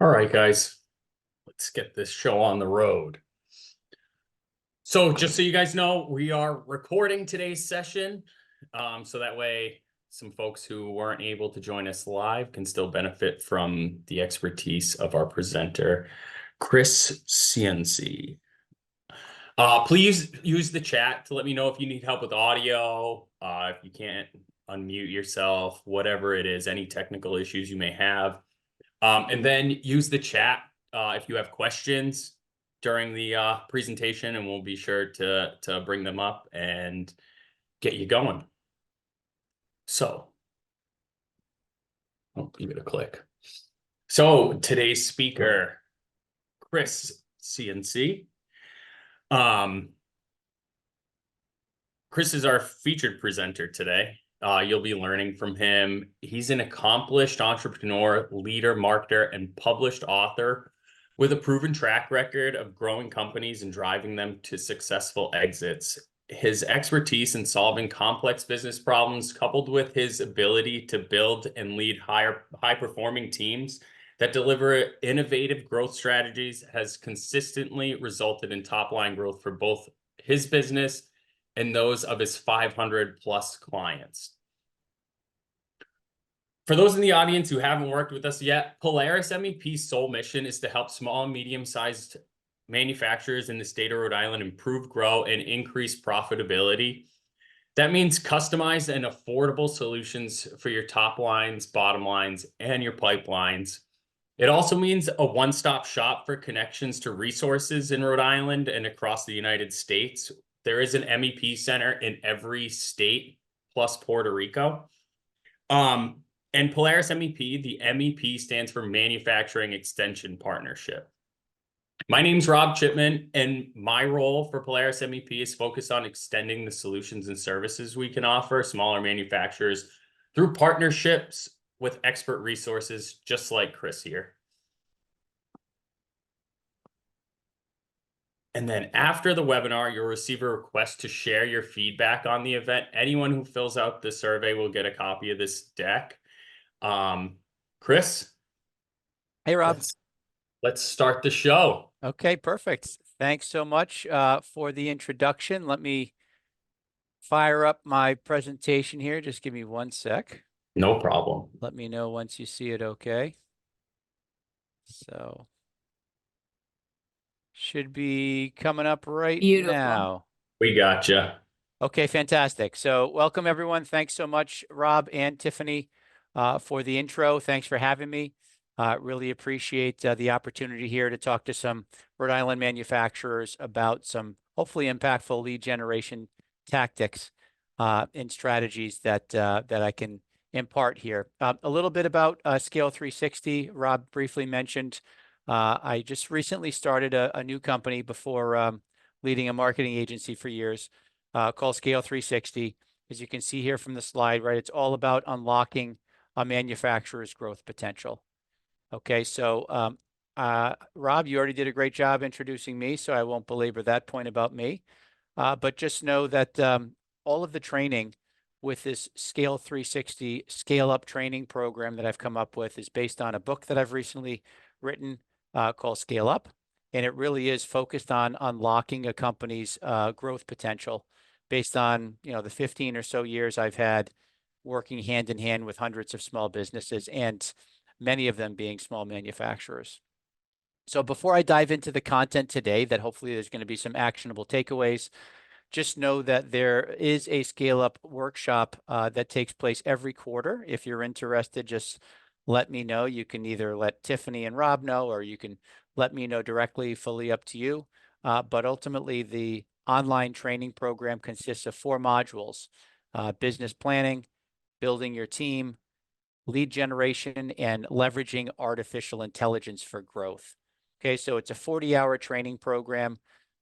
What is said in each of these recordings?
All right, guys, let's get this show on the road. So just so you guys know, we are recording today's session. So that way some folks who weren't able to join us live can still benefit from the expertise of our presenter, Chris Ciunci. Please use the chat to let me know if you need help with audio, if you can't unmute yourself, whatever it is, any technical issues you may have. And then use the chat if you have questions during the presentation, and we'll be sure to bring them up and get you going. So, give it a click. So today's speaker, Chris Ciunci. Chris is our featured presenter today. You'll be learning from him. He's an accomplished entrepreneur, leader, marketer, and published author with a proven track record of growing companies and driving them to successful exits. His expertise in solving complex business problems, coupled with his ability to build and lead high-performing teams that deliver innovative growth strategies, has consistently resulted in top-line growth for both his business and those of his 500 plus clients. For those in the audience who haven't worked with us yet, Polaris MEP's sole mission is to help small and medium-sized manufacturers in the state of Rhode Island improve, grow, and increase profitability. That means customized and affordable solutions for your top lines, bottom lines, and your pipelines. It also means a one-stop shop for connections to resources in Rhode Island and across the United States. There is an MEP center in every state plus Puerto Rico. And Polaris MEP, the MEP stands for Manufacturing Extension Partnership. My name's Rob Chipman, and my role for Polaris MEP is focused on extending the solutions and services we can offer smaller manufacturers through partnerships with expert resources just like Chris here. And then after the webinar, you'll receive a request to share your feedback on the event. Anyone who fills out the survey will get a copy of this deck. Chris? Hey, Rob. Let's start the show. Okay, perfect. Thanks so much for the introduction. Let me fire up my presentation here. Just give me 1 sec. No problem. Let me know once you see it okay. So should be coming up right now. We gotcha. Okay, fantastic. So welcome, everyone. Thanks so much, Rob and Tiffany, for the intro. Thanks for having me. Really appreciate the opportunity here to talk to some Rhode Island manufacturers about some hopefully impactful lead generation tactics and strategies that I can impart here. A little bit about Skayle 360. Rob briefly mentioned I just recently started a new company before leading a marketing agency for years called Skayle 360. As you can see here from the slide, right, it's all about unlocking a manufacturer's growth potential. Okay, so Rob, you already did a great job introducing me, so I won't belabor that point about me. But just know that all of the training with this Skayle 360 Scale Up training program that I've come up with is based on a book that I've recently written called Scale Up. And it really is focused on unlocking a company's growth potential based on, the 15 or so years I've had working hand in hand with hundreds of small businesses, and many of them being small manufacturers. So before I dive into the content today, that hopefully there's going to be some actionable takeaways, just know that there is a Scale Up workshop that takes place every quarter. If you're interested, just let me know. You can either let Tiffany and Rob know, or you can let me know directly, fully up to you. But ultimately, the online training program consists of 4 modules: business planning, building your team, lead generation, and leveraging artificial intelligence for growth. Okay, so it's a 40-hour training program.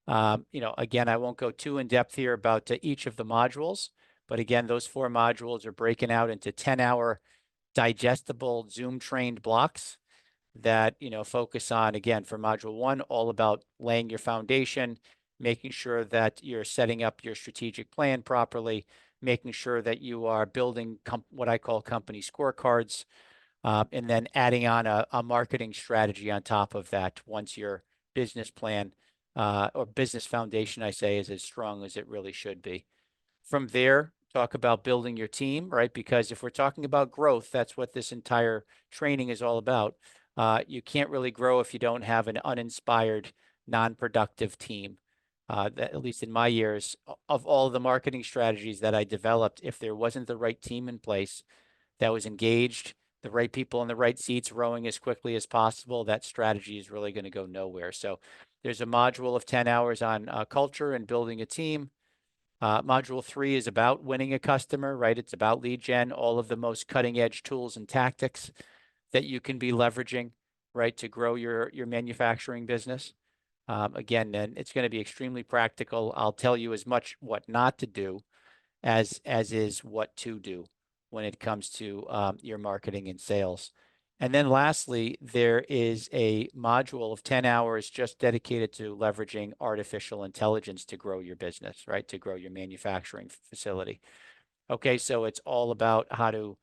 Again, I won't go too in depth here about each of the modules, but again, those 4 modules are breaking out into 10-hour digestible Zoom trained blocks that, focus on, again, for module 1, all about laying your foundation, making sure that you're setting up your strategic plan properly, making sure that you are building what I call company scorecards. and then adding on a marketing strategy on top of that once your business plan or business foundation, I say, is as strong as it really should be. From there, talk about building your team, right? Because if we're talking about growth, that's what this entire training is all about. You can't really grow if you don't have an uninspired, non-productive team. That, at least in my years, of all the marketing strategies that I developed, if there wasn't the right team in place that was engaged, the right people in the right seats rowing as quickly as possible, that strategy is really going to go nowhere. So there's a module of 10 hours on culture and building a team. Module 3 is about winning a customer, right? It's about lead gen, all of the most cutting edge tools and tactics that you can be leveraging, right, to grow your manufacturing business. Again, then it's going to be extremely practical. I'll tell you as much what not to do as is what to do when it comes to your marketing and sales. And then lastly, there is a module of 10 hours just dedicated to leveraging artificial intelligence to grow your business, right? To grow your manufacturing facility. Okay, so it's all about how to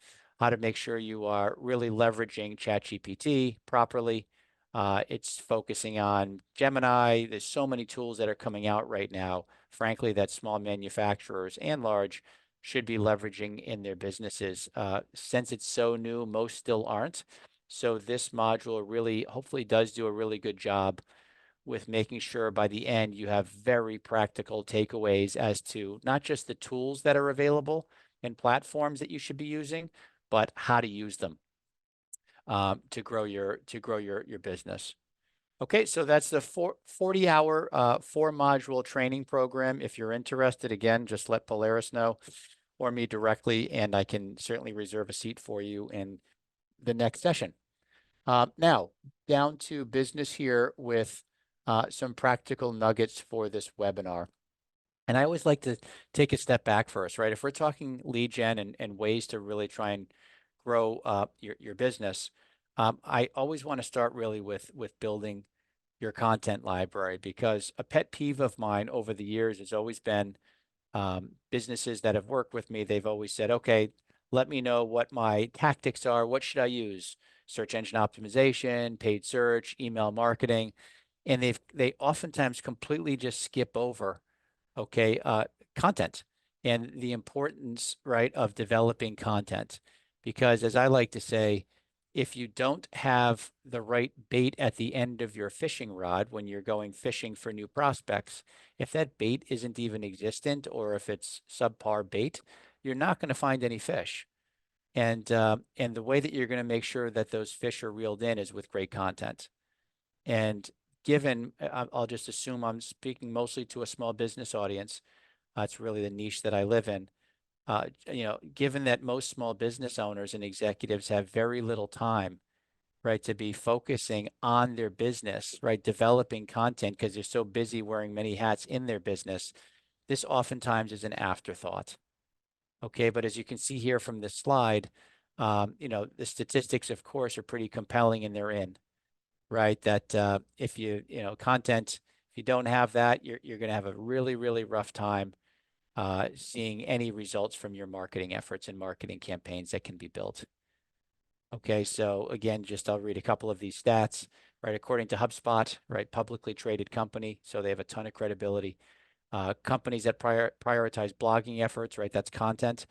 make sure you are really leveraging ChatGPT properly. It's focusing on Gemini. There's so many tools that are coming out right now, frankly, that small manufacturers and large should be leveraging in their businesses. Since it's so new, most still aren't. So this module really, hopefully, does do a really good job with making sure by the end you have very practical takeaways as to not just the tools that are available and platforms that you should be using, but how to use them to grow your business. Okay, so that's the 40-hour 4-module training program. If you're interested, again, just let Polaris know or me directly, and I can certainly reserve a seat for you in the next session. Now, down to business here with some practical nuggets for this webinar. And I always like to take a step back first, right? If we're talking lead gen and ways to really try and grow your business, I always want to start really with building your content library, because a pet peeve of mine over the years has always been businesses that have worked with me. They've always said, okay, let me know what my tactics are. What should I use? Search engine optimization, paid search, email marketing. And they oftentimes completely just skip over, okay, content and the importance, right, of developing content. Because as I like to say, if you don't have the right bait at the end of your fishing rod when you're going fishing for new prospects, if that bait isn't even existent or if it's subpar bait, you're not going to find any fish. And the way that you're going to make sure that those fish are reeled in is with great content. And given, I'll just assume I'm speaking mostly to a small business audience. It's really the niche that I live in. Given that most small business owners and executives have very little time, right, to be focusing on their business, right, developing content because they're so busy wearing many hats in their business, this oftentimes is an afterthought. Okay, but as you can see here from this slide, the statistics, of course, are pretty compelling and they're in, right? That if content, if you don't have that, you're going to have a really, really rough time seeing any results from your marketing efforts and marketing campaigns that can be built. Okay, so again, I'll read a couple of these stats, right? According to HubSpot, right, publicly traded company, so they have a ton of credibility. Companies that prioritize blogging efforts, right, that's content,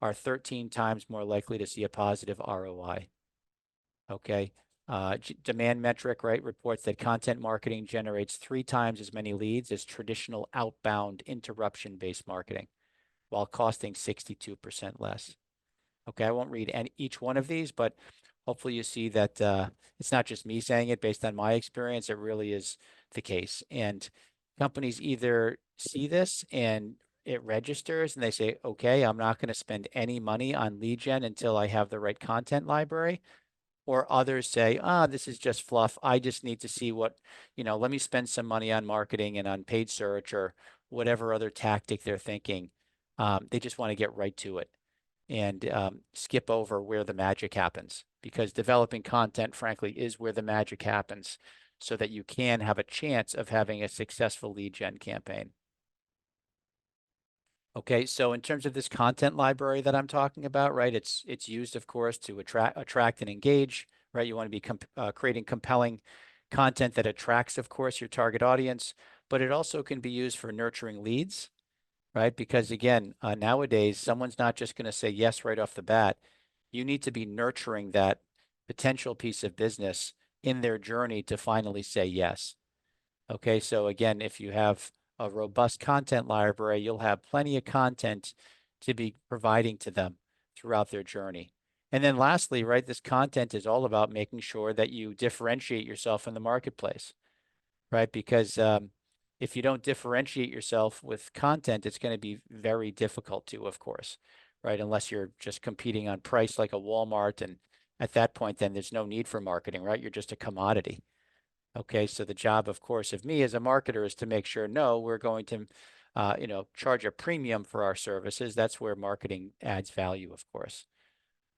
are 13 times more likely to see a positive ROI. Okay, demand metric, right, reports that content marketing generates 3 times as many leads as traditional outbound interruption-based marketing, while costing 62% less. Okay, I won't read each one of these, but hopefully you see that it's not just me saying it based on my experience. It really is the case. And companies either see this and it registers and they say, okay, I'm not going to spend any money on lead gen until I have the right content library. Or others say, this is just fluff. I just need to see what, let me spend some money on marketing and on paid search or whatever other tactic they're thinking. They just want to get right to it and skip over where the magic happens, because developing content, frankly, is where the magic happens so that you can have a chance of having a successful lead gen campaign. Okay, so in terms of this content library that I'm talking about, right, it's used, of course, to attract and engage, right? You want to be creating compelling content that attracts, of course, your target audience, but it also can be used for nurturing leads, right? Because again, nowadays, someone's not just going to say yes right off the bat. You need to be nurturing that potential piece of business in their journey to finally say yes. Okay, so again, if you have a robust content library, you'll have plenty of content to be providing to them throughout their journey. And then lastly, right, this content is all about making sure that you differentiate yourself in the marketplace, right? Because if you don't differentiate yourself with content, it's going to be very difficult to, of course, right? Unless you're just competing on price like a Walmart. And at that point, then there's no need for marketing, right? You're just a commodity. Okay, so the job, of course, of me as a marketer is to make sure, no, we're going to, charge a premium for our services. That's where marketing adds value, of course.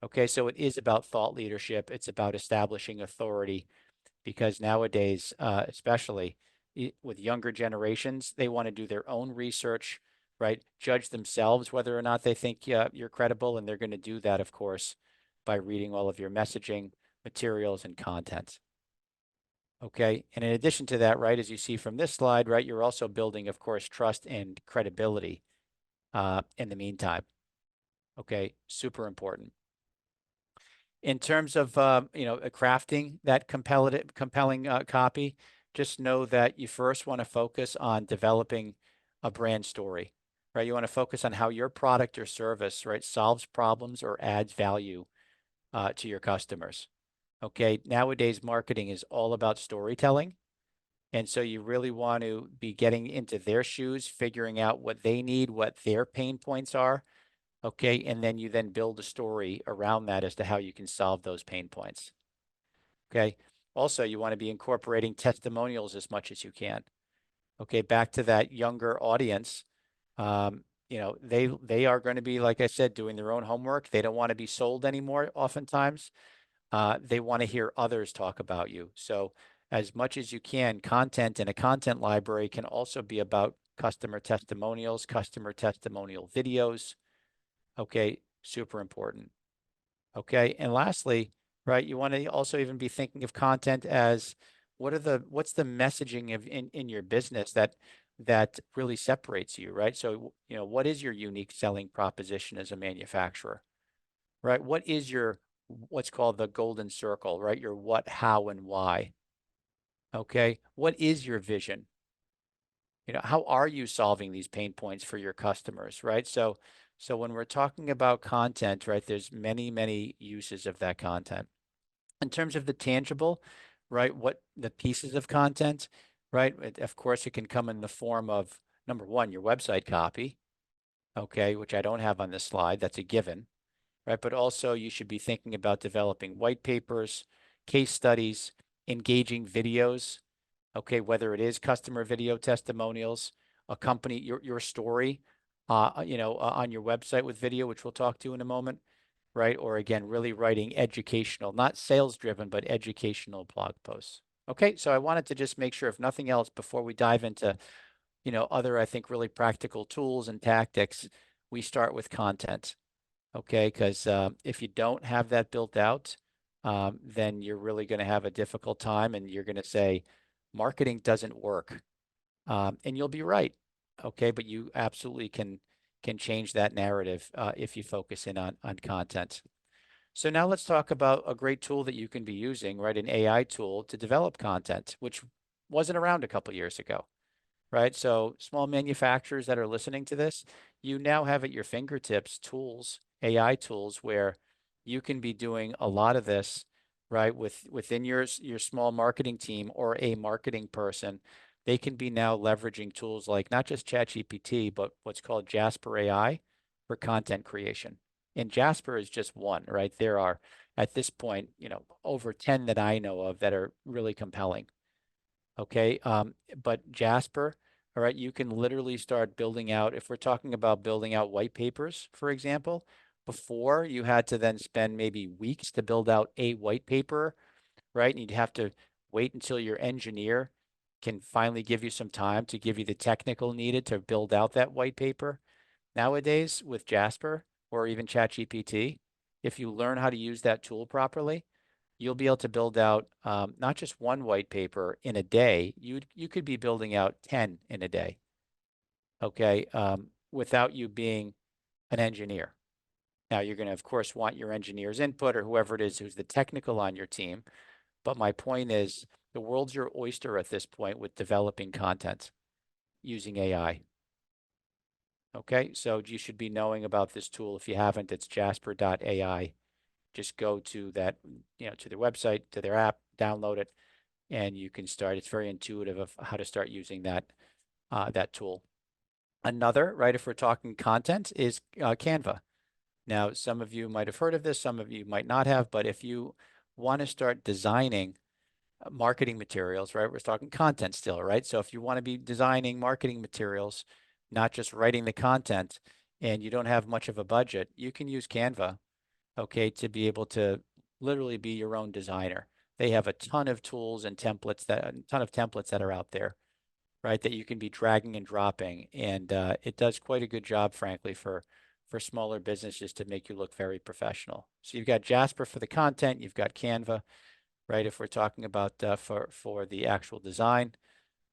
Okay, so it is about thought leadership. It's about establishing authority because nowadays, especially with younger generations, they want to do their own research, right? Judge themselves whether or not they think you're credible, and they're going to do that, of course, by reading all of your messaging materials and content. Okay. And in addition to that, right, as you see from this slide, right, you're also building, of course, trust and credibility in the meantime. Okay. Super important. In terms of, crafting that compelling copy, just know that you first want to focus on developing a brand story, right? You want to focus on how your product or service, right, solves problems or adds value to your customers. Okay. Nowadays, marketing is all about storytelling. And so you really want to be getting into their shoes, figuring out what they need, what their pain points are. Okay. And then you then build a story around that as to how you can solve those pain points. Okay. Also, you want to be incorporating testimonials as much as you can. Okay. Back to that younger audience. They are going to be, like I said, doing their own homework. They don't want to be sold anymore oftentimes. They want to hear others talk about you. So as much as you can, content in a content library can also be about customer testimonials, customer testimonial videos. Okay, super important. Okay, and lastly, right, you want to also even be thinking of content as what's the messaging of in your business that really separates you, right? So, what is your unique selling proposition as a manufacturer, right? What is your what's called the golden circle, right? Your what, how, and why. Okay. What is your vision? How are you solving these pain points for your customers, right? So when we're talking about content, right, there's many uses of that content. In terms of the tangible, right, what the pieces of content, right? Of course, it can come in the form of number one, your website copy, okay, which I don't have on this slide. That's a given, right? But also you should be thinking about developing white papers, case studies, engaging videos, okay, whether it is customer video testimonials, accompany your story, on your website with video, which we'll talk to in a moment, right? Or again, really writing educational, not sales driven, but educational blog posts. Okay, so I wanted to just make sure, if nothing else, before we dive into, other, I think, really practical tools and tactics, we start with content. Okay, because if you don't have that built out, then you're really going to have a difficult time, and you're going to say marketing doesn't work, and you'll be right. Okay, but you absolutely can change that narrative if you focus in on content. So now let's talk about a great tool that you can be using, right? An AI tool to develop content, which wasn't around a couple years ago, right? So small manufacturers that are listening to this, you now have at your fingertips tools, AI tools, where you can be doing a lot of this, right? Within your small marketing team or a marketing person, they can be now leveraging tools like not just ChatGPT, but what's called Jasper AI for content creation. And Jasper is just one, right? There are at this point, over 10 that I know of that are really compelling. Okay. But Jasper, all right, you can literally start building out, if we're talking about building out white papers, for example, before you had to then spend maybe weeks to build out a white paper, right? And you'd have to wait until your engineer can finally give you some time to give you the technical needed to build out that white paper. Nowadays with Jasper or even ChatGPT, if you learn how to use that tool properly, you'll be able to build out not just one white paper in a day. You could be building out 10 in a day, okay, without you being an engineer. Now, you're going to, of course, want your engineer's input or whoever it is who's the technical on your team. But my point is, the world's your oyster at this point with developing content using AI. Okay, so you should be knowing about this tool. If you haven't, it's jasper.ai. Just go to that, to their website, to their app, download it, and you can start. It's very intuitive of how to start using that tool. Another, right, if we're talking content, is Canva. Now, some of you might have heard of this, some of you might not have, but if you want to start designing marketing materials, right, we're talking content still, right? So if you want to be designing marketing materials, not just writing the content, and you don't have much of a budget, you can use Canva, okay, to be able to literally be your own designer. They have a ton of tools and templates that are out there, right, that you can be dragging and dropping, and it does quite a good job, frankly, for smaller businesses to make you look very professional. So you've got Jasper for the content, you've got Canva, right, if we're talking about for the actual design,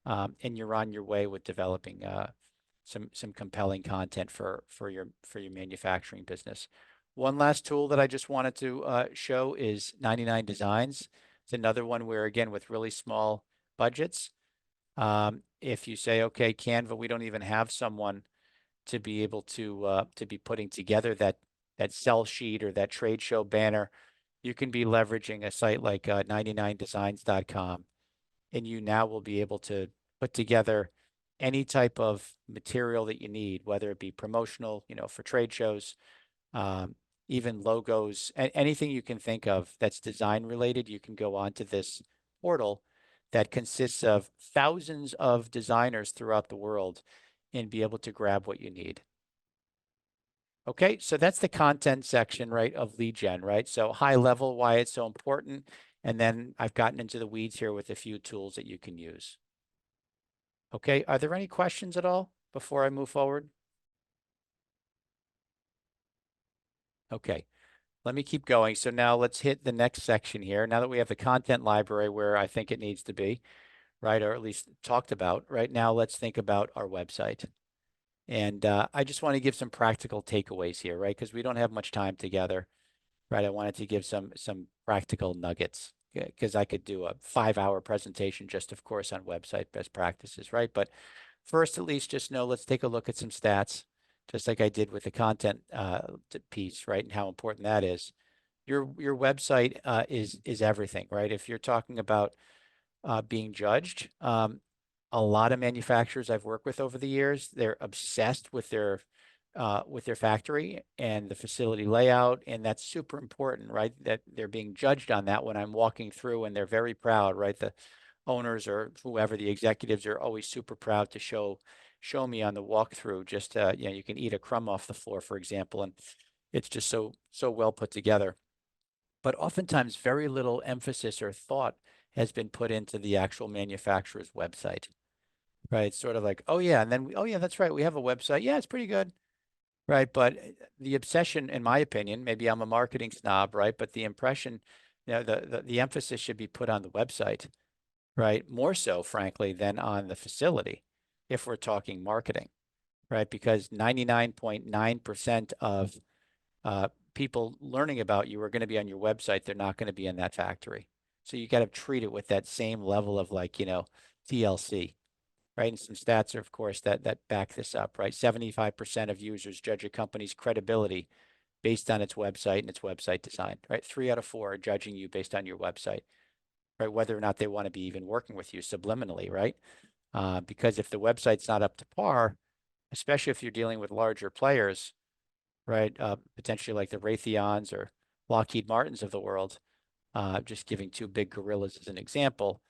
and you're on your way with developing some compelling content for your manufacturing business. One last tool that I just wanted to show is 99 Designs. It's another one where, again, with really small budgets, if you say, okay, Canva, we don't even have someone to be able to be putting together that sell sheet or that trade show banner, you can be leveraging a site like 99designs.com, and you now will be able to put together any type of material that you need, whether it be promotional, for trade shows, even logos, anything you can think of that's design related. You can go onto this portal that consists of thousands of designers throughout the world and be able to grab what you need. Okay, so that's the content section, right, of lead gen, right? So high level, why it's so important. And then I've gotten into the weeds here with a few tools that you can use. Okay, are there any questions at all before I move forward? Okay, let me keep going. So now let's hit the next section here. Now that we have the content library where I think it needs to be, right, or at least talked about, right now, let's think about our website. And I just want to give some practical takeaways here, right? Because we don't have much time together, right? I wanted to give some practical nuggets because I could do a 5-hour presentation just, of course, on website best practices, right? But first, at least just know, let's take a look at some stats, just like I did with the content piece, right? And how important that is. Your website is everything, right? If you're talking about being judged, a lot of manufacturers I've worked with over the years, they're obsessed with their factory and the facility layout, and that's super important, right? That they're being judged on that when I'm walking through, and they're very proud, right? The owners or whoever, the executives, are always super proud to show me on the walkthrough. Just you can eat a crumb off the floor, for example, and it's just so well put together. But oftentimes, very little emphasis or thought has been put into the actual manufacturer's website. Right. It's sort of like, oh yeah, and then oh yeah, that's right. We have a website. Yeah, it's pretty good. Right. But the obsession, in my opinion, maybe I'm a marketing snob, right? But the impression, the emphasis should be put on the website, right? More so, frankly, than on the facility, if we're talking marketing, right? Because 99.9% of people learning about you are going to be on your website. They're not going to be in that factory. So you got to treat it with that same level of, like, TLC. Right, and some stats are, of course, that back this up, right? 75% of users judge a company's credibility based on its website and its website design, right? 3 out of 4 are judging you based on your website, right? Whether or not they want to be even working with you subliminally, right? Because if the website's not up to par, especially if you're dealing with larger players, right? Potentially like the Raytheons or Lockheed Martins of the world, just giving 2 big gorillas as an example,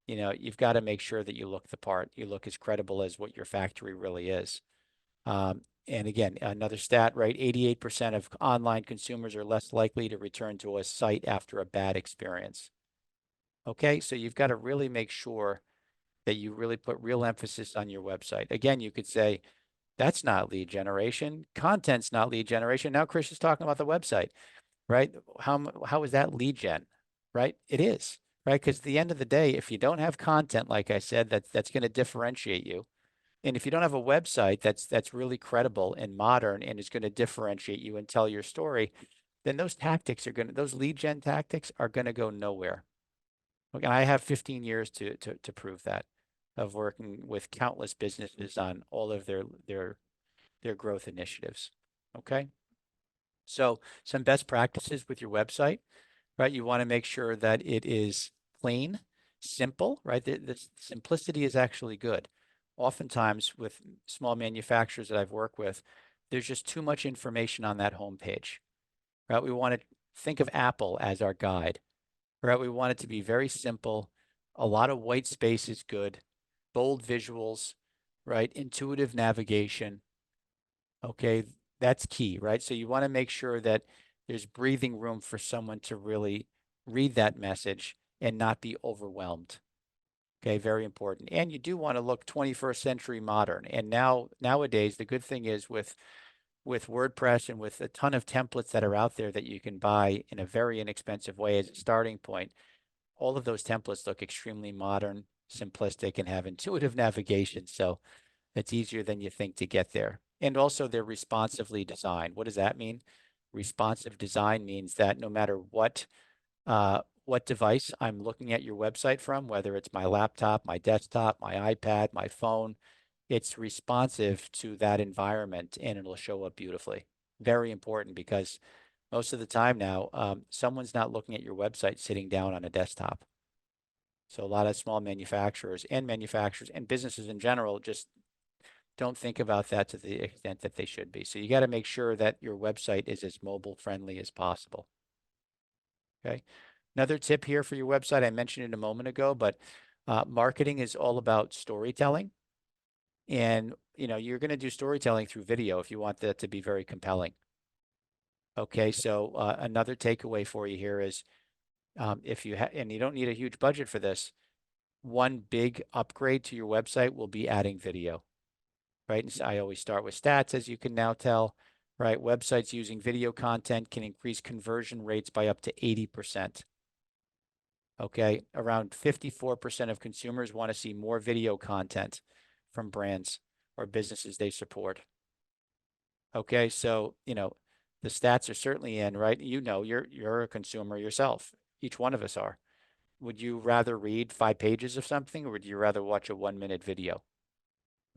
you've got to make sure that you look the part, you look as credible as what your factory really is. And again, another stat, right? 88% of online consumers are less likely to return to a site after a bad experience. Okay, so you've got to really make sure that you really put real emphasis on your website. Again, you could say, That's not lead generation. Content's not lead generation. Now Chris is talking about the website, right? How is that lead gen, right? It is, right? Because at the end of the day, if you don't have content, like I said, that's going to differentiate you. And if you don't have a website that's really credible and modern and is going to differentiate you and tell your story, then those lead gen tactics are going to go nowhere. Okay, I have 15 years to prove that, of working with countless businesses on all of their growth initiatives. Okay. So some best practices with your website, right? You want to make sure that it is plain, simple, right? The simplicity is actually good. Oftentimes with small manufacturers that I've worked with, there's just too much information on that homepage, right? We want to think of Apple as our guide, right? We want it to be very simple. A lot of white space is good, bold visuals, right? Intuitive navigation. Okay, that's key, right? So you want to make sure that there's breathing room for someone to really read that message and not be overwhelmed. Okay, very important. And you do want to look 21st century modern. And nowadays, the good thing is with WordPress and with a ton of templates that are out there that you can buy in a very inexpensive way as a starting point, all of those templates look extremely modern, simplistic, and have intuitive navigation. So it's easier than you think to get there. And also they're responsively designed. What does that mean? Responsive design means that no matter what device I'm looking at your website from, whether it's my laptop, my desktop, my iPad, my phone, it's responsive to that environment and it'll show up beautifully. Very important because most of the time now, someone's not looking at your website sitting down on a desktop. So a lot of small manufacturers and businesses in general just don't think about that to the extent that they should be. So you got to make sure that your website is as mobile friendly as possible. Okay. Another tip here for your website, I mentioned it a moment ago, but marketing is all about storytelling. And you're going to do storytelling through video if you want that to be very compelling. Okay, so another takeaway for you here is if you and you don't need a huge budget for this, one big upgrade to your website will be adding video. Right? And so I always start with stats, as you can now tell, right? Websites using video content can increase conversion rates by up to 80%. Okay, around 54% of consumers want to see more video content from brands or businesses they support. Okay, so the stats are certainly in, right? You're a consumer yourself. Each one of us are. Would you rather read 5 pages of something, or would you rather watch a 1-minute video?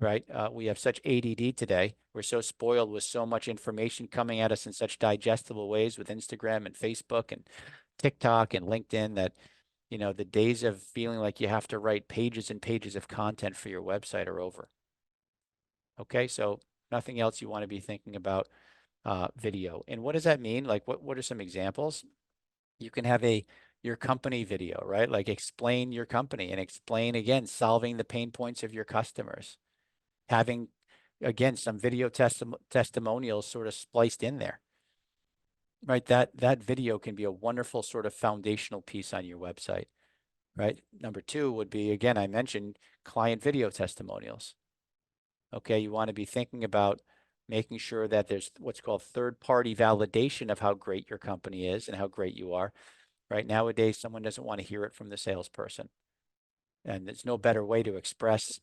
Right? We have such ADD today. We're so spoiled with so much information coming at us in such digestible ways with Instagram and Facebook and TikTok and LinkedIn that, the days of feeling like you have to write pages and pages of content for your website are over. Okay, so nothing else you want to be thinking about video. And what does that mean? Like, what are some examples? You can have your company video, right? Like explain your company and explain again, solving the pain points of your customers. Having, again, some video testimonials sort of spliced in there, right? That video can be a wonderful sort of foundational piece on your website, right? Number 2 would be, again, I mentioned client video testimonials. Okay, you want to be thinking about making sure that there's what's called third-party validation of how great your company is and how great you are, right? Nowadays, someone doesn't want to hear it from the salesperson. And there's no better way to express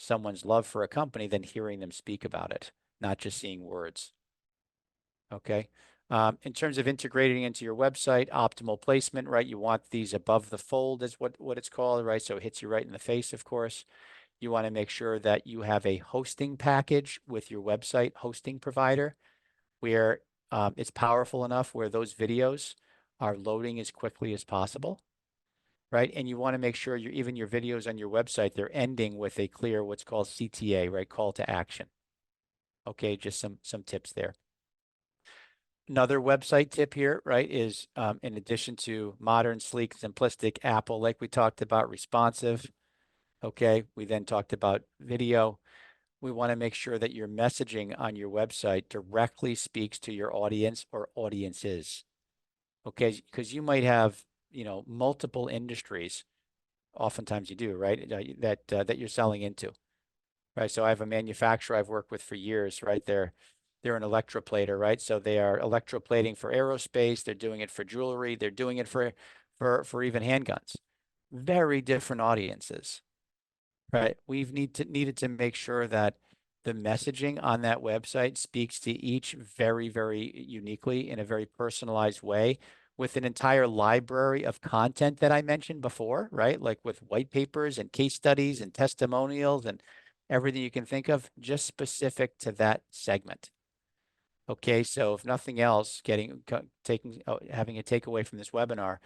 someone's love for a company than hearing them speak about it, not just seeing words. Okay. In terms of integrating into your website, optimal placement, right? You want these above the fold is what it's called, right? So it hits you right in the face, of course. You want to make sure that you have a hosting package with your website hosting provider where it's powerful enough where those videos are loading as quickly as possible. Right? And you want to make sure even your videos on your website, they're ending with a clear what's called CTA, right? Call to action. Okay, just some tips there. Another website tip here, right, is in addition to modern, sleek, simplistic, Apple, like we talked about, responsive. Okay, we then talked about video. We want to make sure that your messaging on your website directly speaks to your audience or audiences. Okay, because you might have multiple industries, oftentimes you do, right? That you're selling into. right? So I have a manufacturer I've worked with for years, right? They're an electroplater, right? So they are electroplating for aerospace. They're doing it for jewelry. They're doing it for even handguns. Very different audiences, right? We've needed to make sure that the messaging on that website speaks to each very, very uniquely in a very personalized way with an entire library of content that I mentioned before, right? Like with white papers and case studies and testimonials and everything you can think of, just specific to that segment. Okay, so if nothing else, having a takeaway from this webinar,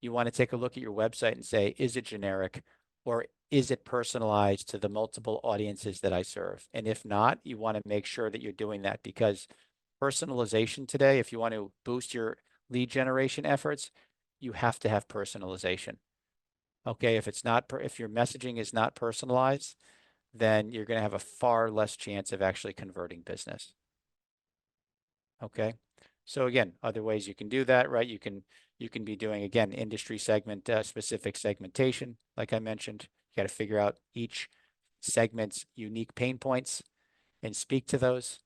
you want to take a look at your website and say, is it generic or is it personalized to the multiple audiences that I serve? And if not, you want to make sure that you're doing that, because personalization today, if you want to boost your lead generation efforts, you have to have personalization. Okay, if your messaging is not personalized, then you're going to have a far less chance of actually converting business. Okay. So again, other ways you can do that, right? You can be doing, again, industry segment specific segmentation. Like I mentioned, you got to figure out each segment's unique pain points and speak to those,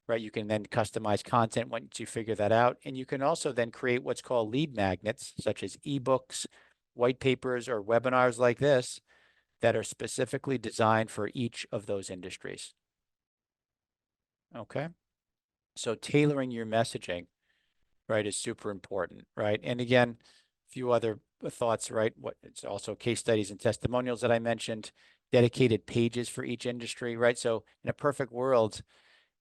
right? You can then customize content once you figure that out. And you can also then create what's called lead magnets, such as ebooks, white papers, or webinars like this that are specifically designed for each of those industries. Okay. So tailoring your messaging, right, is super important, right? And again, a few other thoughts, right? It's also case studies and testimonials that I mentioned, dedicated pages for each industry, right? So in a perfect world,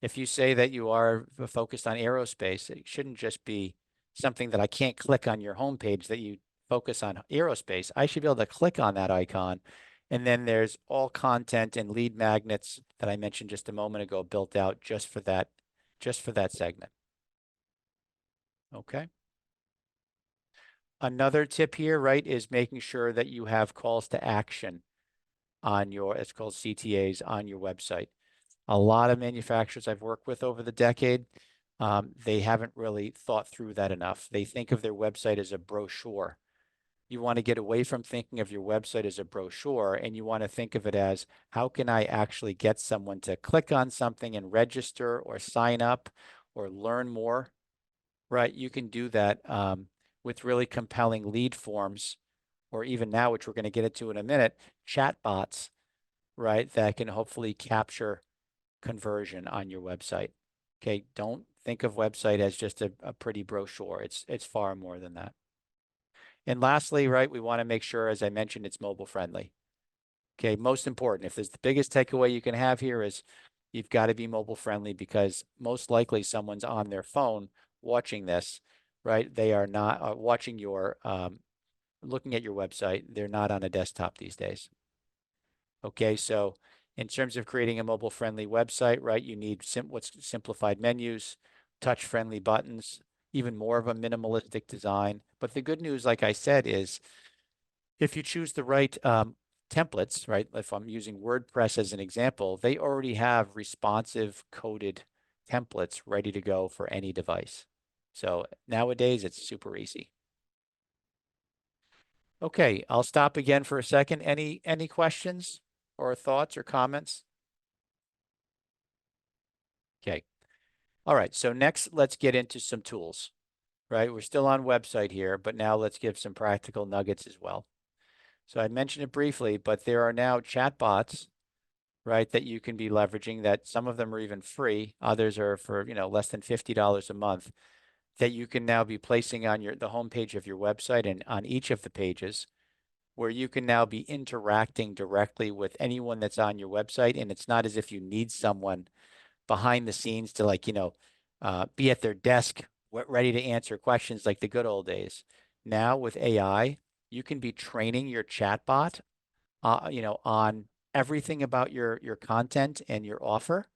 if you say that you are focused on aerospace, it shouldn't just be something that I can't click on your homepage that you focus on aerospace. I should be able to click on that icon. And then there's all content and lead magnets that I mentioned just a moment ago built out just for that segment. Okay. Another tip here, right, is making sure that you have calls to action on it's called CTAs on your website. A lot of manufacturers I've worked with over the decade, they haven't really thought through that enough. They think of their website as a brochure. You want to get away from thinking of your website as a brochure, and you want to think of it as, how can I actually get someone to click on something and register or sign up or learn more, right? You can do that with really compelling lead forms, or even now, which we're going to get into in a minute, chat bots, right, that can hopefully capture conversion on your website. Okay, don't think of website as just a pretty brochure. It's far more than that. And lastly, right, we want to make sure, as I mentioned, it's mobile friendly. Okay, most important. If there's the biggest takeaway you can have here is you've got to be mobile friendly, because most likely someone's on their phone watching this, right? They are not watching looking at your website. They're not on a desktop these days. Okay, so in terms of creating a mobile friendly website, right, you need what's simplified menus, touch friendly buttons, even more of a minimalistic design. But the good news, like I said, is if you choose the right templates, right, if I'm using WordPress as an example, they already have responsive coded templates ready to go for any device. So nowadays it's super easy. Okay, I'll stop again for a second. Any questions or thoughts or comments? Okay. All right. So next, let's get into some tools, right? We're still on website here, but now let's give some practical nuggets as well. So I mentioned it briefly, but there are now chatbots, right, that you can be leveraging, that some of them are even free. Others are for, less than $50 a month, that you can now be placing on the homepage of your website and on each of the pages, where you can now be interacting directly with anyone that's on your website. And it's not as if you need someone behind the scenes to be at their desk ready to answer questions like the good old days. Now with AI, you can be training your chatbot, on everything about your content and your offer.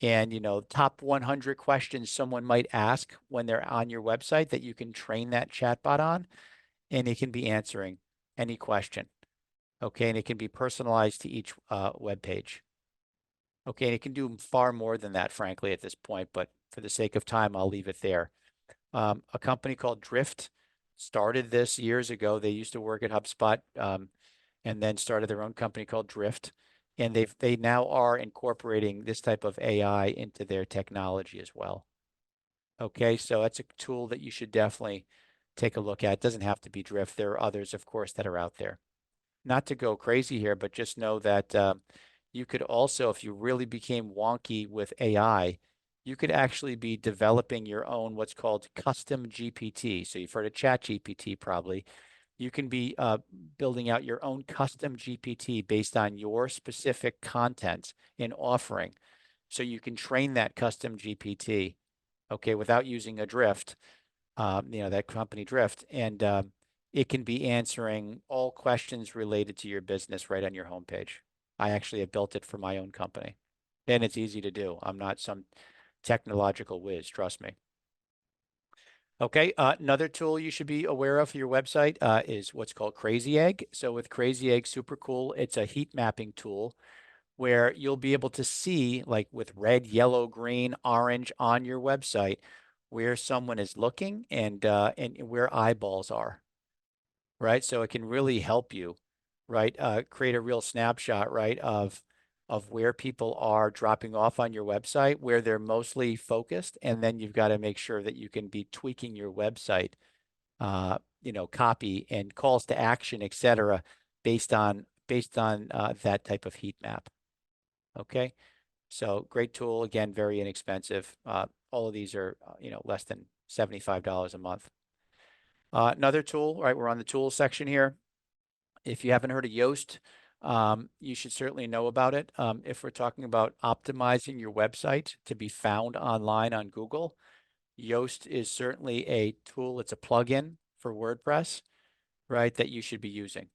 And, top 100 questions someone might ask when they're on your website that you can train that chatbot on, and it can be answering any question. Okay, and it can be personalized to each web page. Okay, and it can do far more than that, frankly, at this point, but for the sake of time, I'll leave it there. A company called Drift started this years ago. They used to work at HubSpot, and then started their own company called Drift. and they now are incorporating this type of AI into their technology as well. Okay, so that's a tool that you should definitely take a look at. It doesn't have to be Drift. There are others, of course, that are out there. Not to go crazy here, but just know that you could also, if you really became wonky with AI, you could actually be developing your own what's called custom GPT. So you've heard of Chat GPT probably. You can be building out your own custom GPT based on your specific content and offering. So you can train that custom GPT, okay, without using a Drift, that company Drift, and it can be answering all questions related to your business right on your homepage. I actually have built it for my own company, and it's easy to do. I'm not some technological whiz, trust me. Okay, another tool you should be aware of for your website is what's called Crazy Egg. So with Crazy Egg, super cool. It's a heat mapping tool where you'll be able to see, like with red, yellow, green, orange on your website, where someone is looking and where eyeballs are, right? So it can really help you, right? Create a real snapshot, right, of where people are dropping off on your website, where they're mostly focused, and then you've got to make sure that you can be tweaking your website, copy and calls to action, et cetera, based on that type of heat map. Okay, so great tool, again, very inexpensive. All of these are less than $75 a month. Another tool, right? We're on the tools section here. If you haven't heard of Yoast, you should certainly know about it. If we're talking about optimizing your website to be found online on Google, Yoast is certainly a tool. It's a plugin for WordPress, right, that you should be using.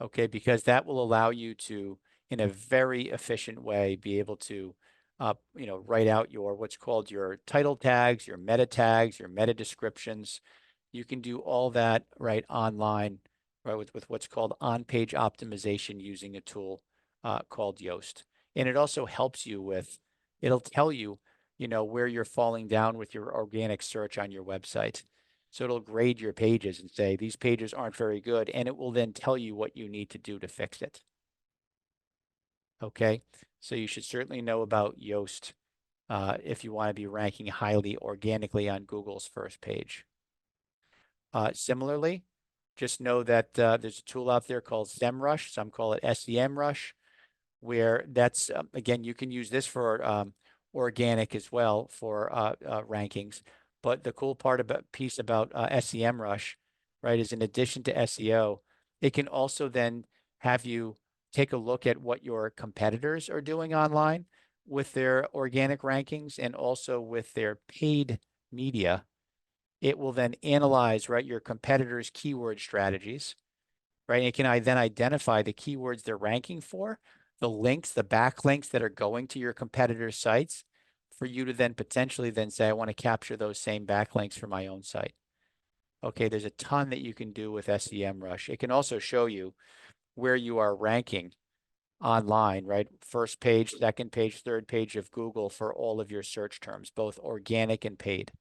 Okay, because that will allow you to, in a very efficient way, be able to, write out your what's called your title tags, your meta tags, your meta descriptions. You can do all that right online, right, with what's called on-page optimization using a tool called Yoast. And it also helps you with, it'll tell you, where you're falling down with your organic search on your website. So it'll grade your pages and say, these pages aren't very good, and it will then tell you what you need to do to fix it. Okay, so you should certainly know about Yoast if you want to be ranking highly organically on Google's first page. Similarly, just know that there's a tool out there called SEMrush, some call it SEMrush, where that's, again, you can use this for organic as well for rankings. But the cool piece about SEMrush, right, is in addition to SEO, it can also then have you take a look at what your competitors are doing online with their organic rankings and also with their paid media. It will then analyze, right, your competitors' keyword strategies, right? It can then identify the keywords they're ranking for, the links, the backlinks that are going to your competitors' sites, for you to then potentially then say, I want to capture those same backlinks for my own site. Okay, there's a ton that you can do with SEMrush. It can also show you where you are ranking online, right? First page, second page, third page of Google for all of your search terms, both organic and paid.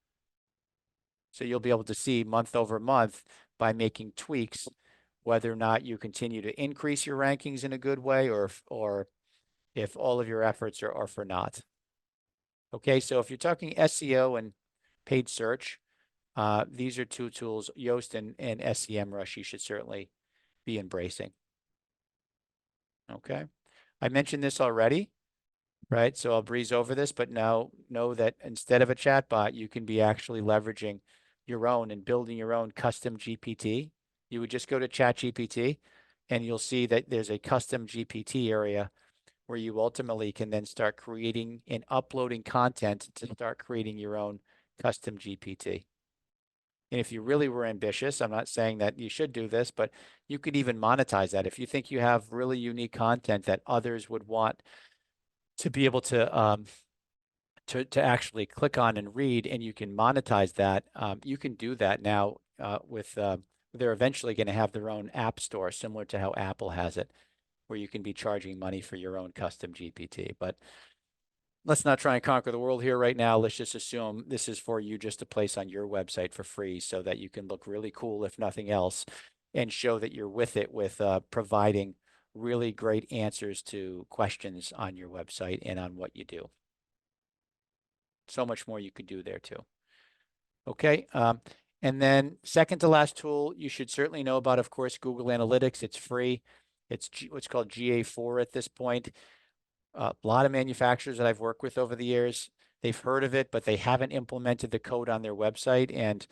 So you'll be able to see month over month by making tweaks, whether or not you continue to increase your rankings in a good way or if all of your efforts are for naught. Okay, so if you're talking SEO and paid search, these are two tools, Yoast and SEMrush, you should certainly be embracing. Okay, I mentioned this already, right? So I'll breeze over this, but now know that instead of a chatbot, you can be actually leveraging your own and building your own custom GPT. You would just go to ChatGPT and you'll see that there's a custom GPT area where you ultimately can then start creating and uploading content to start creating your own custom GPT. And if you really were ambitious, I'm not saying that you should do this, but you could even monetize that. If you think you have really unique content that others would want to be able to actually click on and read, and you can monetize that, you can do that now they're eventually going to have their own app store, similar to how Apple has it, where you can be charging money for your own custom GPT. But let's not try and conquer the world here right now. Let's just assume this is for you just to place on your website for free so that you can look really cool, if nothing else, and show that you're with it with providing really great answers to questions on your website and on what you do. So much more you could do there too. Okay. And then second to last tool you should certainly know about, of course, Google Analytics. It's free. It's what's called GA4 at this point. A lot of manufacturers that I've worked with over the years, they've heard of it, but they haven't implemented the code on their website. And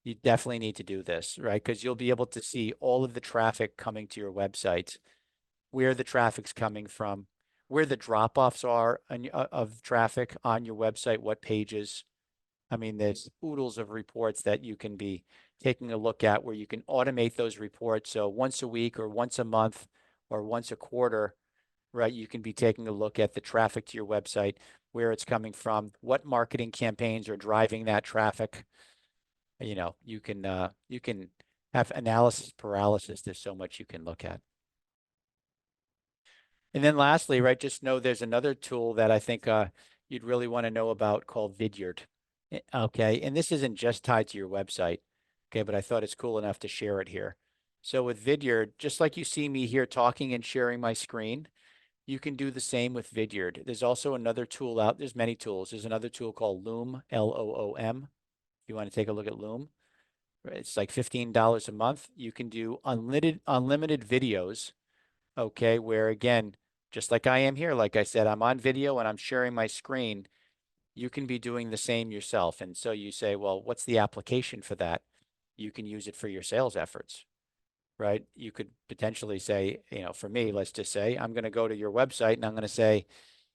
you definitely need to do this, right? Because you'll be able to see all of the traffic coming to your website, where the traffic's coming from, where the drop-offs are of traffic on your website, what pages. I mean, there's oodles of reports that you can be taking a look at where you can automate those reports. So once a week or once a month or once a quarter, right, you can be taking a look at the traffic to your website, where it's coming from, what marketing campaigns are driving that traffic. You know, you can have analysis paralysis. There's so much you can look at. And then lastly, right, just know there's another tool that I think you'd really want to know about called Vidyard. Okay, and this isn't just tied to your website, okay, but I thought it's cool enough to share it here. So with Vidyard, just like you see me here talking and sharing my screen, you can do the same with Vidyard. There's also another tool out. There's many tools. There's another tool called Loom, Loom. If you want to take a look at Loom, it's like $15 a month. You can do unlimited videos, okay, where again, just like I am here, like I said, I'm on video and I'm sharing my screen. You can be doing the same yourself. And so you say, well, what's the application for that? You can use it for your sales efforts, right? You could potentially say, you know, for me, let's just say I'm going to go to your website and I'm going to say,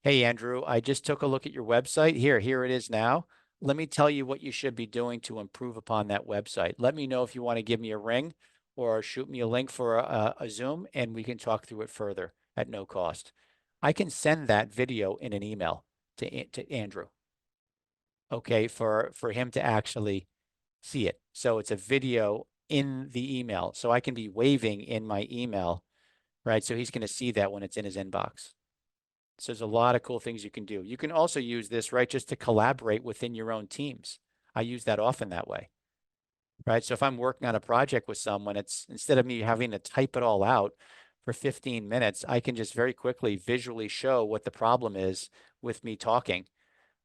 hey, Andrew, I just took a look at your website. Here it is now. Let me tell you what you should be doing to improve upon that website. Let me know if you want to give me a ring or shoot me a link for a Zoom, and we can talk through it further at no cost. I can send that video in an email to Andrew, okay, for him to actually see it. So it's a video in the email. So I can be waving in my email, right? So he's going to see that when it's in his inbox. So there's a lot of cool things you can do. You can also use this, right, just to collaborate within your own teams. I use that often that way, right? So if I'm working on a project with someone, it's instead of me having to type it all out for 15 minutes, I can just very quickly visually show what the problem is with me talking,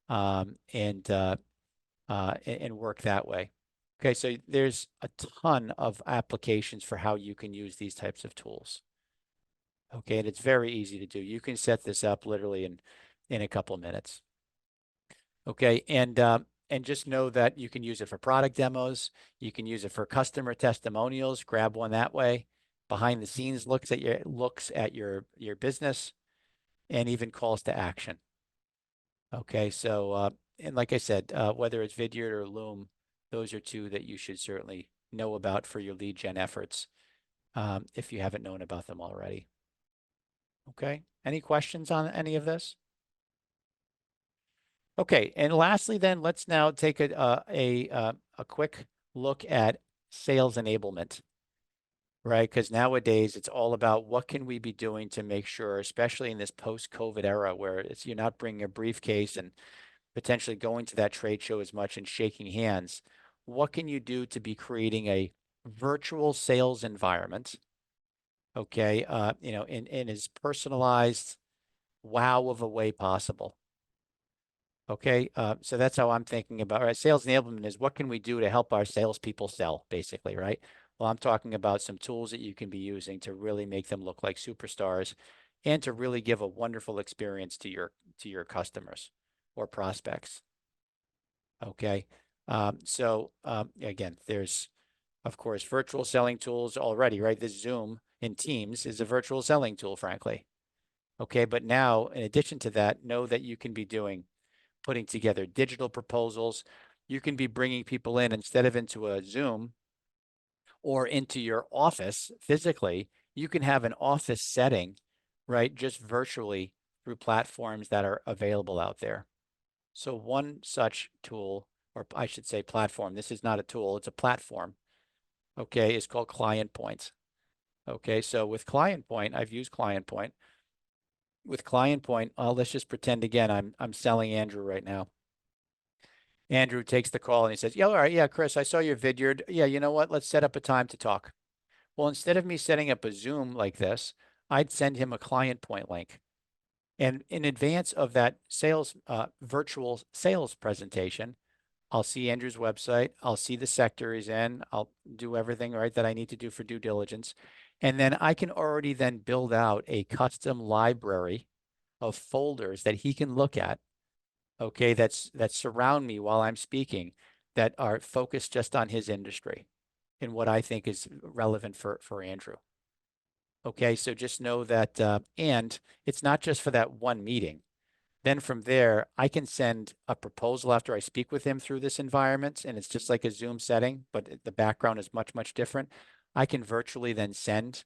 and work that way. Okay, so there's a ton of applications for how you can use these types of tools. Okay, and it's very easy to do. You can set this up literally in a couple of minutes. Okay, and just know that you can use it for product demos. You can use it for customer testimonials. Grab one that way. Behind the scenes looks at your business, and even calls to action. Okay, so and like I said, whether it's Vidyard or Loom, those are two that you should certainly know about for your lead gen efforts, if you haven't known about them already. Okay, any questions on any of this? Okay, and lastly, then let's now take a quick look at sales enablement, right? Because nowadays it's all about what can we be doing to make sure, especially in this post-COVID era, where you're not bringing a briefcase and potentially going to that trade show as much and shaking hands. What can you do to be creating a virtual sales environment? Okay, you know, in as personalized, wow of a way possible. Okay, so that's how I'm thinking about, right? Sales enablement is what can we do to help our salespeople sell, basically, right? Well, I'm talking about some tools that you can be using to really make them look like superstars and to really give a wonderful experience to your customers or prospects. Okay, so again, there's of course virtual selling tools already, right? This Zoom in Teams is a virtual selling tool, frankly. Okay, but now in addition to that, know that you can be putting together digital proposals. You can be bringing people in instead of into a Zoom or into your office physically. You can have an office setting, right? Just virtually through platforms that are available out there. So one such tool, or I should say platform, this is not a tool, it's a platform, okay, is called Client Point. Okay, so with Client Point, I've used Client Point. With Client Point, let's just pretend again, I'm selling Andrew right now. Andrew takes the call and he says, yeah, all right, yeah, Chris, I saw your Vidyard. Yeah, you know what? Let's set up a time to talk. Well, instead of me setting up a Zoom like this, I'd send him a client point link. And in advance of that sales, virtual sales presentation, I'll see Andrew's website. I'll see the sector he's in. I'll do everything right that I need to do for due diligence. And then I can already then build out a custom library of folders that he can look at, okay, that surround me while I'm speaking, that are focused just on his industry and what I think is relevant for Andrew. Okay, so just know that, and it's not just for that one meeting. Then from there, I can send a proposal after I speak with him through this environment, and it's just like a Zoom setting, but the background is much, much different. I can virtually then send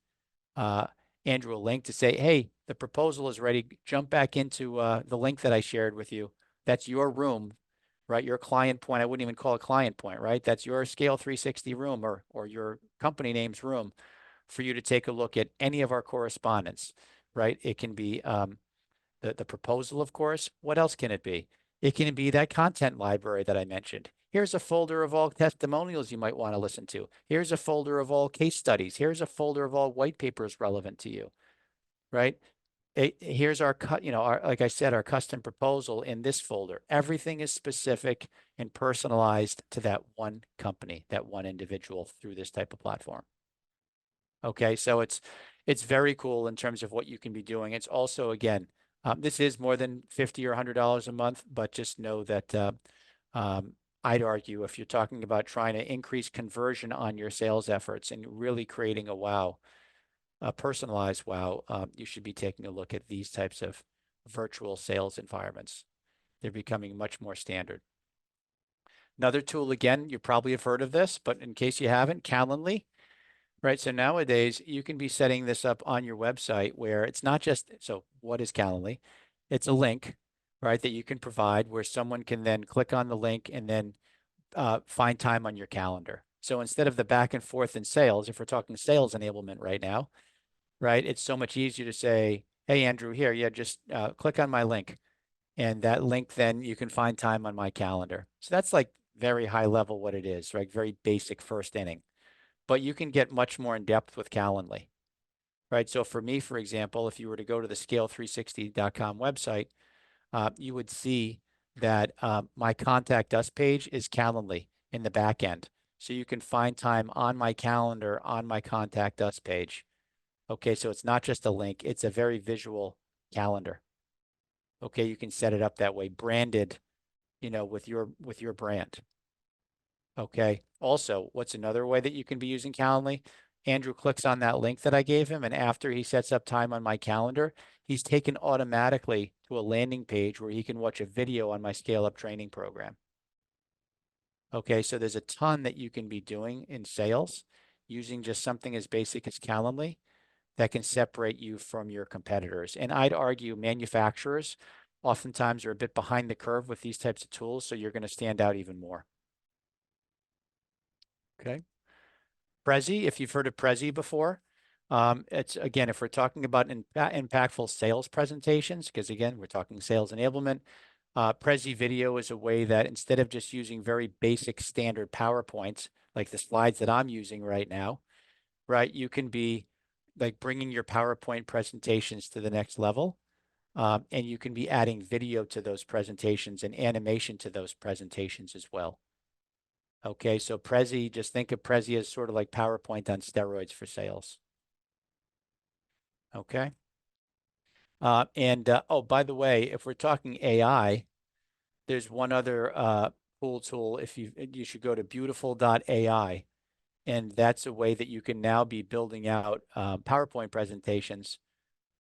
Andrew a link to say, hey, the proposal is ready. Jump back into the link that I shared with you. That's your room, right? Your client point. I wouldn't even call it client point, right? That's your Skayle 360 room or your company name's room for you to take a look at any of our correspondence, right? It can be the proposal, of course. What else can it be? It can be that content library that I mentioned. Here's a folder of all testimonials you might want to listen to. Here's a folder of all case studies. Here's a folder of all white papers relevant to you, right? Here's our like I said, our custom proposal in this folder. Everything is specific and personalized to that one company, that one individual through this type of platform. Okay, so it's very cool in terms of what you can be doing. It's also, again, this is more than $50 or $100 a month, but just know that I'd argue if you're talking about trying to increase conversion on your sales efforts and really creating a wow, a personalized wow, you should be taking a look at these types of virtual sales environments. They're becoming much more standard. Another tool, again, you probably have heard of this, but in case you haven't, Calendly. Right. So nowadays you can be setting this up on your website where it's not just, so what is Calendly? It's a link, right, that you can provide where someone can then click on the link and then find time on your calendar. So instead of the back and forth in sales, if we're talking sales enablement right now, right, it's so much easier to say, hey, Andrew, here, yeah, just click on my link. And that link, then you can find time on my calendar. So that's like very high level what it is, right? Very basic first inning. But you can get much more in depth with Calendly, right? So for me, for example, if you were to go to the Skayle360.com website, you would see that my contact us page is Calendly in the back end. So you can find time on my calendar on my contact us page. Okay, so it's not just a link, it's a very visual calendar. Okay, you can set it up that way, branded, with your brand. Okay. Also, what's another way that you can be using Calendly? Andrew clicks on that link that I gave him, and after he sets up time on my calendar, he's taken automatically to a landing page where he can watch a video on my Scale Up training program. Okay, so there's a ton that you can be doing in sales using just something as basic as Calendly that can separate you from your competitors. And I'd argue manufacturers oftentimes are a bit behind the curve with these types of tools, so you're going to stand out even more. Okay. Prezi, if you've heard of Prezi before, it's, again, if we're talking about impactful sales presentations, because again, we're talking sales enablement, Prezi video is a way that instead of just using very basic standard PowerPoints, like the slides that I'm using right now, right, you can be like bringing your PowerPoint presentations to the next level. And you can be adding video to those presentations and animation to those presentations as well. Okay, so Prezi, just think of Prezi as sort of like PowerPoint on steroids for sales. Okay. Oh, by the way, if we're talking AI, there's one other cool tool. If you should go to beautiful.ai, and that's a way that you can now be building out PowerPoint presentations.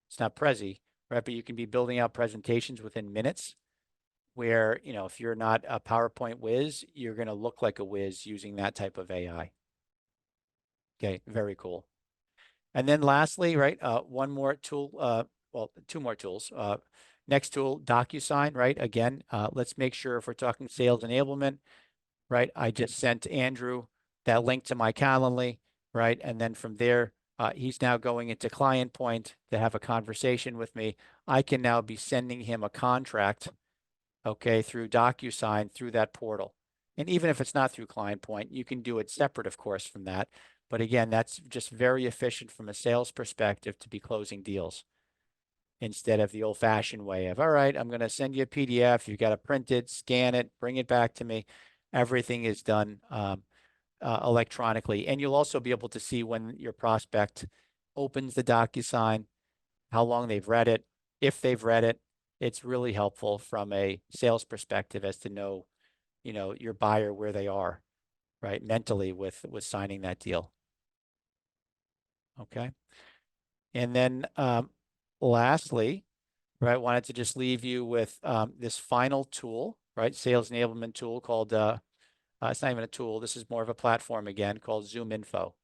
It's not Prezi, right? But you can be building out presentations within minutes where, if you're not a PowerPoint whiz, you're going to look like a whiz using that type of AI. Okay, very cool. And then lastly, right, one more tool, well, two more tools. Next tool, DocuSign, right? Again, let's make sure if we're talking sales enablement, right? I just sent Andrew that link to my Calendly, right? And then from there, he's now going into Client Point to have a conversation with me. I can now be sending him a contract, okay, through DocuSign through that portal. And even if it's not through Client Point, you can do it separate, of course, from that. But again, that's just very efficient from a sales perspective to be closing deals instead of the old-fashioned way of, all right, I'm going to send you a PDF. You've got to print it, scan it, bring it back to me. Everything is done electronically. And you'll also be able to see when your prospect opens the DocuSign, how long they've read it, if they've read it. It's really helpful from a sales perspective as to know, your buyer where they are, right, mentally with signing that deal. Okay. And then lastly, right, wanted to just leave you with this final tool, right, sales enablement tool called, it's not even a tool, this is more of a platform again, called ZoomInfo.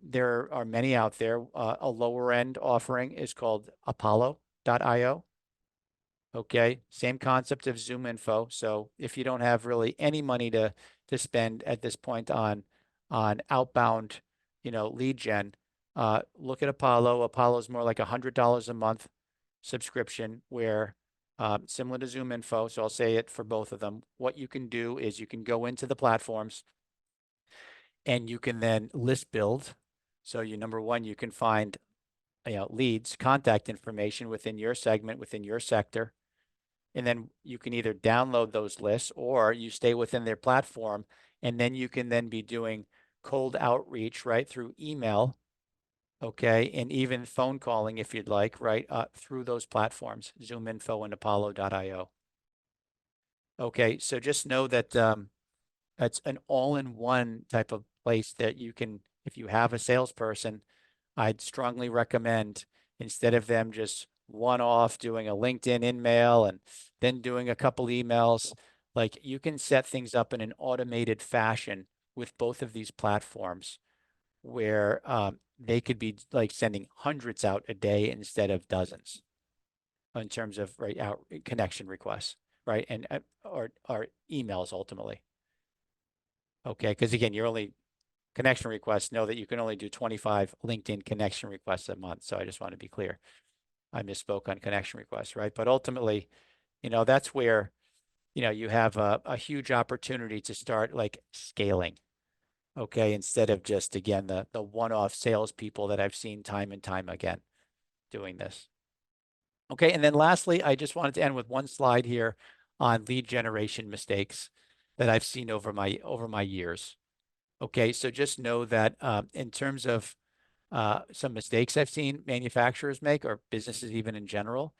There are many out there. A lower end offering is called Apollo.io. Okay, same concept of ZoomInfo. So if you don't have really any money to spend at this point on outbound, lead gen, look at Apollo. Apollo is more like $100 a month subscription, where similar to ZoomInfo. So I'll say it for both of them. What you can do is you can go into the platforms and you can then list build. So number one, you can find leads, contact information within your segment, within your sector. And then you can either download those lists or you stay within their platform, and then you can then be doing cold outreach, right, through email, okay, and even phone calling if you'd like, right, through those platforms, ZoomInfo and Apollo.io. Okay, so just know that it's an all-in-one type of place that you can, if you have a salesperson, I'd strongly recommend, instead of them just one-off doing a LinkedIn in-mail and then doing a couple emails, like you can set things up in an automated fashion with both of these platforms where they could be like sending hundreds out a day instead of dozens in terms of out connection requests, right? And or emails ultimately. Okay, because again, you're only connection requests, know that you can only do 25 LinkedIn connection requests a month. So I just want to be clear. I misspoke on connection requests, right? But ultimately, that's where, you have a huge opportunity to start like scaling. Okay, instead of just, again, the one-off salespeople that I've seen time and time again doing this. Okay, and then lastly, I just wanted to end with one slide here on lead generation mistakes that I've seen over my years. Okay, so just know that in terms of some mistakes I've seen manufacturers make, or businesses even in general,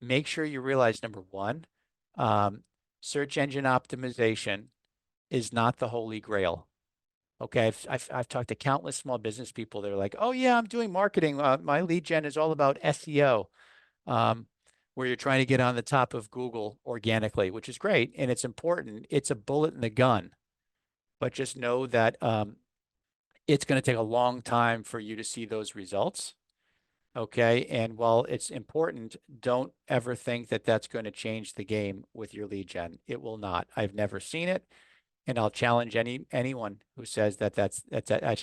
make sure you realize, number one, search engine optimization is not the holy grail. Okay, I've talked to countless small business people. They're like, oh yeah, I'm doing marketing. My lead gen is all about SEO, where you're trying to get on the top of Google organically, which is great and it's important. It's a bullet in the gun, but just know that it's going to take a long time for you to see those results. Okay, and while it's important, don't ever think that that's going to change the game with your lead gen. It will not. I've never seen it. And I'll challenge anyone who says that that's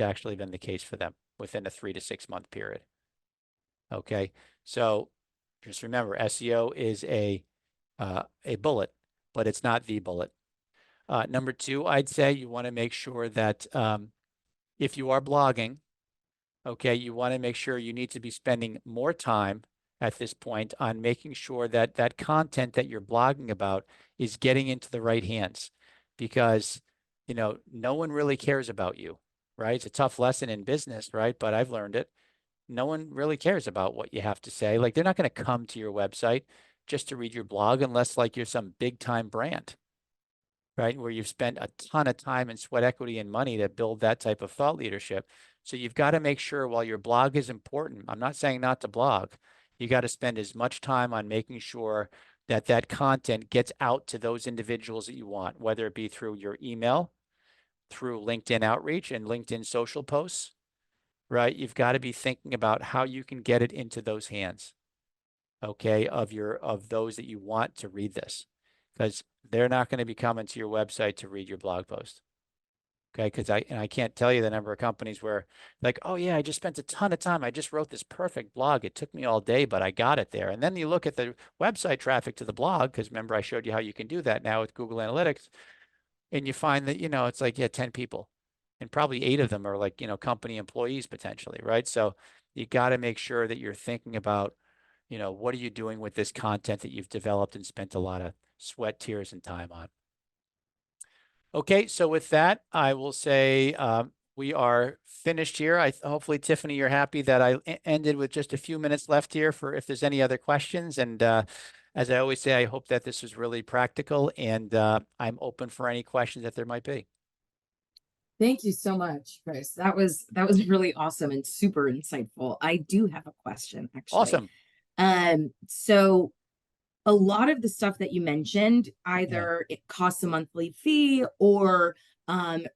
actually been the case for them within a 3 to 6 month period. Okay, so just remember, SEO is a bullet, but it's not the bullet. Number two, I'd say you want to make sure that if you are blogging, okay, you want to make sure you need to be spending more time at this point on making sure that that content that you're blogging about is getting into the right hands. Because, no one really cares about you, right? It's a tough lesson in business, right? But I've learned it. No one really cares about what you have to say. Like, they're not going to come to your website just to read your blog unless like you're some big time brand, right? Where you've spent a ton of time and sweat equity and money to build that type of thought leadership. So you've got to make sure, while your blog is important, I'm not saying not to blog, you got to spend as much time on making sure that that content gets out to those individuals that you want, whether it be through your email, through LinkedIn outreach and LinkedIn social posts, right? You've got to be thinking about how you can get it into those hands, okay, of those that you want to read this, because they're not going to be coming to your website to read your blog post. Okay, because I can't tell you the number of companies where like, oh yeah, I just spent a ton of time. I just wrote this perfect blog. It took me all day, but I got it there. And then you look at the website traffic to the blog, because remember I showed you how you can do that now with Google Analytics, and you find that, it's like, yeah, 10 people. and probably 8 of them are like, company employees potentially, right? So you got to make sure that you're thinking about, what are you doing with this content that you've developed and spent a lot of sweat, tears, and time on. Okay, so with that, I will say we are finished here. Hopefully, Tiffany, you're happy that I ended with just a few minutes left here for if there's any other questions. And as I always say, I hope that this was really practical, and I'm open for any questions that there might be. Thank you so much, Chris. That was really awesome and super insightful. I do have a question, actually. Awesome. So a lot of the stuff that you mentioned, either it costs a monthly fee or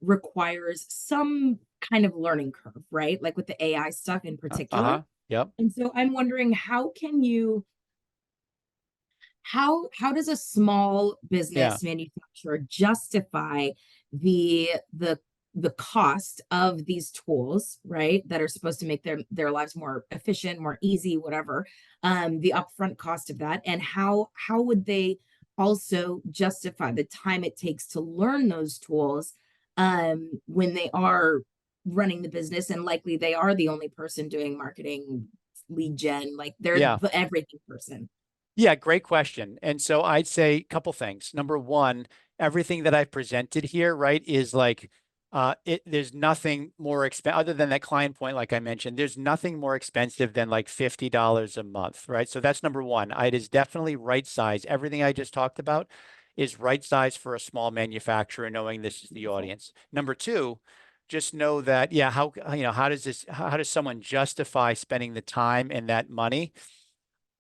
requires some kind of learning curve, right? Like with the AI stuff in particular. Yep. And so I'm wondering, how does a small business manufacturer justify the cost of these tools, right, that are supposed to make their lives more efficient, more easy, whatever, the upfront cost of that, and how would they also justify the time it takes to learn those tools when they are running the business, and likely they are the only person doing marketing, lead gen, like they're the everything person. Yeah, great question. And so I'd say a couple things. Number one, everything that I've presented here, right, is like there's nothing more expensive other than that client point, like I mentioned. There's nothing more expensive than like $50 a month, right? So that's number one. It is definitely right size. Everything I just talked about is right size for a small manufacturer, knowing this is the audience. Number two, just know that, how does someone justify spending the time and that money?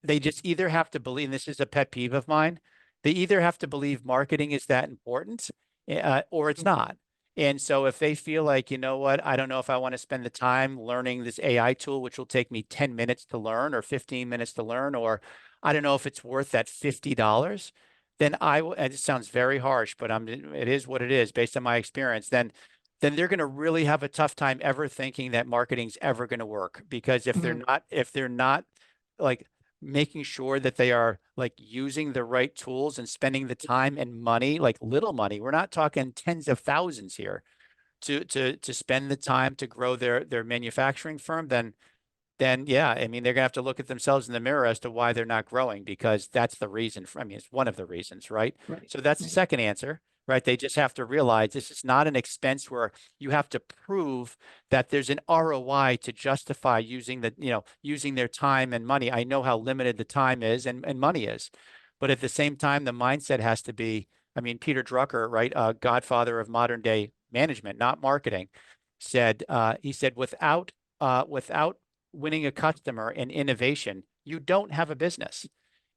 They just either have to believe, and this is a pet peeve of mine, they either have to believe marketing is that important or it's not. And so if they feel like, you know what, I don't know if I want to spend the time learning this AI tool, which will take me 10 minutes to learn or 15 minutes to learn, or I don't know if it's worth that $50, then and it sounds very harsh, but it is what it is based on my experience, then they're going to really have a tough time ever thinking that marketing's ever going to work. Because if they're not like making sure that they are like using the right tools and spending the time and money, like little money. We're not talking tens of thousands here to spend the time to grow their manufacturing firm, then yeah, I mean, they're gonna have to look at themselves in the mirror as to why they're not growing, because that's the reason I mean, it's one of the reasons, right? Right. So that's the second answer, right? They just have to realize this is not an expense where you have to prove that there's an ROI to justify using using their time and money. I know how limited the time is and money is, but at the same time, the mindset has to be, I mean, Peter Drucker, right? Godfather of modern day management, not marketing, he said, without winning a customer and innovation, you don't have a business.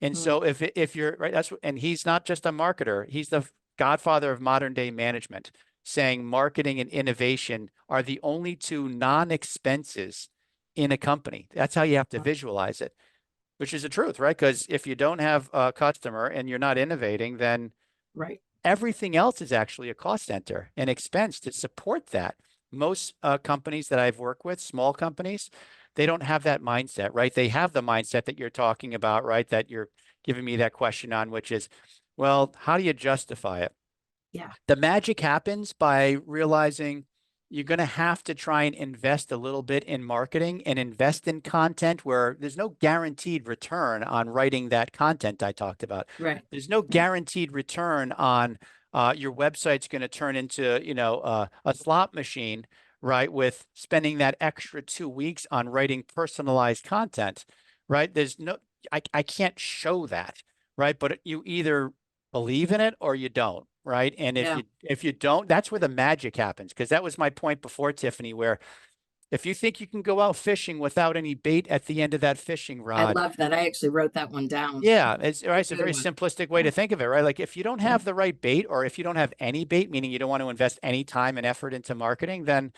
And so if you're right, and he's not just a marketer, he's the godfather of modern day management, saying marketing and innovation are the only two non-expenses in a company. That's how you have to visualize it, which is the truth, right? Because if you don't have a customer and you're not innovating, then everything else is actually a cost center and expense to support that. Most companies that I've worked with, small companies, they don't have that mindset, right? They have the mindset that you're talking about, right? That you're giving me that question on, which is, well, how do you justify it? Yeah. The magic happens by realizing you're going to have to try and invest a little bit in marketing and invest in content where there's no guaranteed return on writing that content I talked about. Right. There's no guaranteed return on your website's going to turn into, a slot machine, right? With spending that extra 2 weeks on writing personalized content, right? I can't show that, right? But you either believe in it or you don't, right? And if you don't, that's where the magic happens. Because that was my point before, Tiffany, where if you think you can go out fishing without any bait at the end of that fishing rod. I love that. I actually wrote that one down. Yeah, it's right. It's a very simplistic way to think of it, right? Like if you don't have the right bait, or if you don't have any bait, meaning you don't want to invest any time and effort into marketing, then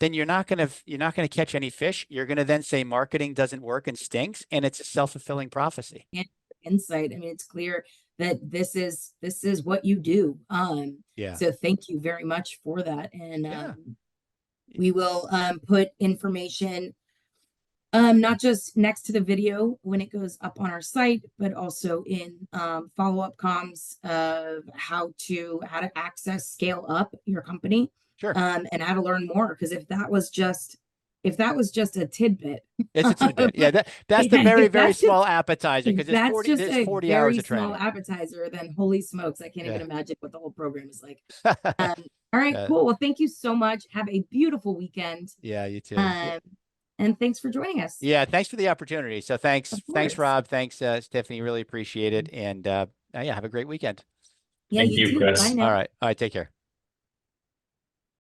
you're not gonna catch any fish. You're gonna then say marketing doesn't work and stinks, and it's a self-fulfilling prophecy. And insight. I mean, it's clear that this is what you do. So thank you very much for that. And we will put information not just next to the video when it goes up on our site, but also in follow-up comms of how to access, scale up your company. Sure. And how to learn more. Because if that was just a tidbit, It's a tidbit. Yeah, that's the yeah, very, if very that's just small appetizer because that's just there's a 40 very hours of small training. appetizer, then holy smokes, I can't Yeah. even imagine what the whole program is like. All right, Yeah. cool. Well, thank you so much. Have a beautiful weekend. Yeah, you too. And thanks for joining us. Yeah, thanks for the opportunity. So thanks, Of course. Rob. Thanks, Stephanie. Really appreciate it. And yeah, have a great weekend. Yeah, Thank you you, too. Chris. Bye now. All right. Take care.